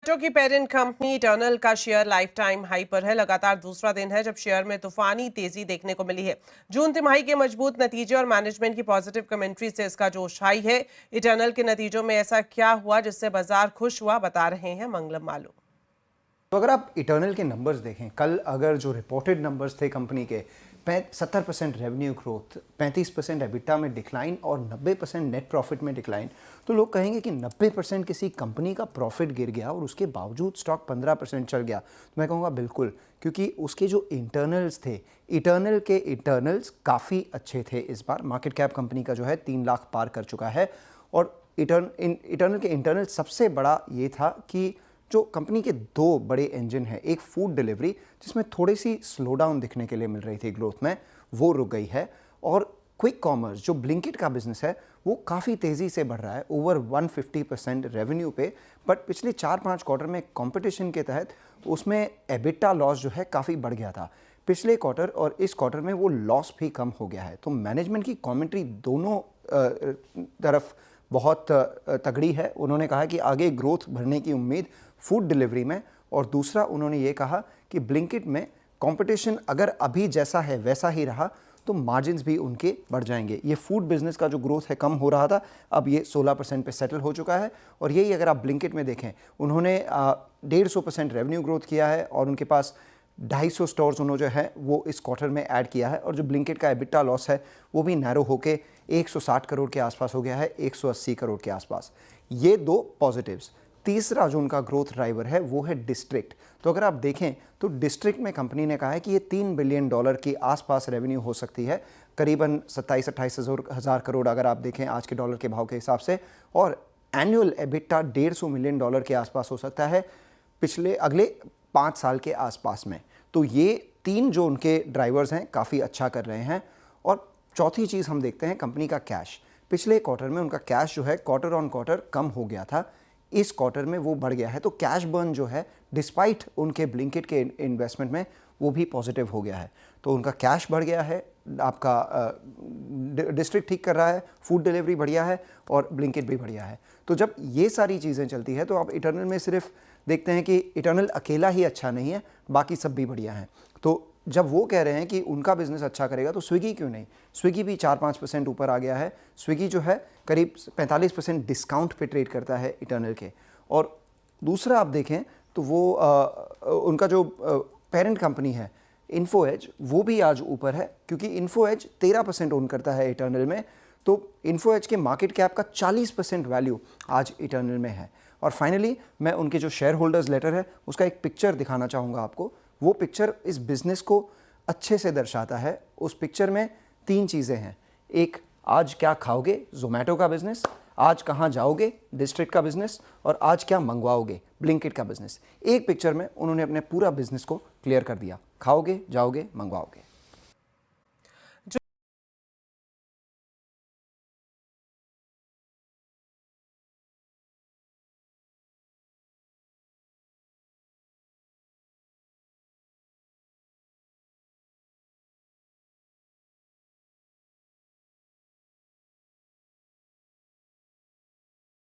जोमेटो की parent company eternal का share life time high पर है। लगातार दूसरा दिन है जब शेयर में तूफानी तेजी देखने को मिली है। जून तिमाही के मजबूत नतीजे और मैनेजमेंट की पॉजिटिव कमेंट्री से इसका जोश हाई है। इटर्नल के नतीजों में ऐसा क्या हुआ जिससे बाजार खुश हुआ, बता रहे हैं मंगलम मालूम। तो अगर आप इटर्नल के नंबर्स देखें, कल अगर जो रिपोर्टेड नंबर्स थे कंपनी के 70% रेवेन्यू ग्रोथ, 35% एबिटा में डिक्लाइन और 90% नेट प्रॉफिट में डिक्लाइन, तो लोग कहेंगे कि 90% किसी कंपनी का प्रॉफिट गिर गया और उसके बावजूद स्टॉक 15% चल गया। तो मैं कहूँगा बिल्कुल, क्योंकि उसके जो इंटरनल्स थे, इटर्नल के इंटरनल्स काफ़ी अच्छे थे। इस बार मार्केट कैप कंपनी का जो है 3 लाख पार कर चुका है। और इटर्नल के इंटरनल सबसे बड़ा ये था कि जो कंपनी के 2 बड़े इंजन हैं, एक फूड डिलीवरी जिसमें थोड़ी सी स्लो डाउन दिखने के लिए मिल रही थी ग्रोथ में, वो रुक गई है। और क्विक कॉमर्स जो ब्लिंकिट का बिजनेस है वो काफ़ी तेज़ी से बढ़ रहा है, ओवर 150% रेवेन्यू पे। बट पिछले 4-5 क्वार्टर में कंपटीशन के तहत उसमें एबिटा लॉस जो है काफ़ी बढ़ गया था। पिछले क्वार्टर और इस क्वार्टर में वो लॉस भी कम हो गया है। तो मैनेजमेंट की कमेंट्री दोनों तरफ बहुत तगड़ी है। उन्होंने कहा कि आगे ग्रोथ बढ़ने की उम्मीद फूड डिलीवरी में, और दूसरा उन्होंने ये कहा कि ब्लिंकिट में कंपटीशन अगर अभी जैसा है वैसा ही रहा तो मार्जिन्स भी उनके बढ़ जाएंगे। ये फूड बिजनेस का जो ग्रोथ है कम हो रहा था, अब ये 16% पे सेटल हो चुका है। और यही अगर आप ब्लिंकिट में देखें, उन्होंने 150% रेवेन्यू ग्रोथ किया है और उनके पास 250 स्टोर्स उन्होंने जो है वो इस क्वार्टर में ऐड किया है। और जो ब्लिंकिट का एबिटा लॉस है वो भी नैरो होके 160 करोड़ के आसपास हो गया है, 180 करोड़ के आसपास। ये 2 पॉजिटिव्स। तीसरा जो उनका ग्रोथ ड्राइवर है वो है डिस्ट्रिक्ट। तो अगर आप देखें तो डिस्ट्रिक्ट में कंपनी ने कहा है कि ये $3 बिलियन के आसपास रेवेन्यू हो सकती है, करीबन 27-28 हज़ार करोड़ अगर आप देखें आज के डॉलर के भाव के हिसाब से। और एनुअल एबिटा $150 मिलियन के आसपास हो सकता है अगले 5 साल के आसपास में। तो ये 3 जो उनके ड्राइवर्स हैं काफ़ी अच्छा कर रहे हैं। और चौथी चीज़ हम देखते हैं कंपनी का कैश। पिछले क्वार्टर में उनका कैश जो है क्वार्टर ऑन क्वार्टर कम हो गया था, इस क्वार्टर में वो बढ़ गया है। तो कैश बर्न जो है डिस्पाइट उनके ब्लिंकिट के इन्वेस्टमेंट में वो भी पॉजिटिव हो गया है। तो उनका कैश बढ़ गया है, आपका डिस्ट्रिक्ट ठीक कर रहा है, फूड डिलीवरी बढ़िया है और ब्लिंकिट भी बढ़िया है। तो जब ये सारी चीज़ें चलती है तो आप इटर्नल में सिर्फ देखते हैं कि इटर्नल अकेला ही अच्छा नहीं है, बाकी सब भी बढ़िया हैं। तो जब वो कह रहे हैं कि उनका बिजनेस अच्छा करेगा तो स्विगी क्यों नहीं? स्विगी भी 4-5% ऊपर आ गया है। स्विगी जो है करीब 45% डिस्काउंट पे ट्रेड करता है इटर्नल के। और दूसरा आप देखें तो वो उनका जो पेरेंट कंपनी है इन्फो एज, वो भी आज ऊपर है, क्योंकि इन्फो एज 13% ओन करता है इटर्नल में। तो इन्फो एज के मार्केट कैप का 40% वैल्यू आज इटर्नल में है। और फाइनली मैं उनके जो शेयर होल्डर्स लेटर है उसका एक पिक्चर दिखाना चाहूँगा आपको। वो पिक्चर इस बिज़नेस को अच्छे से दर्शाता है। उस पिक्चर में 3 चीज़ें हैं। एक, आज क्या खाओगे, जोमेटो का बिज़नेस। आज कहाँ जाओगे, डिस्ट्रिक्ट का बिज़नेस। और आज क्या मंगवाओगे, ब्लिंकिट का बिज़नेस। एक पिक्चर में उन्होंने अपने पूरा बिज़नेस को क्लियर कर दिया, खाओगे, जाओगे, मंगवाओगे।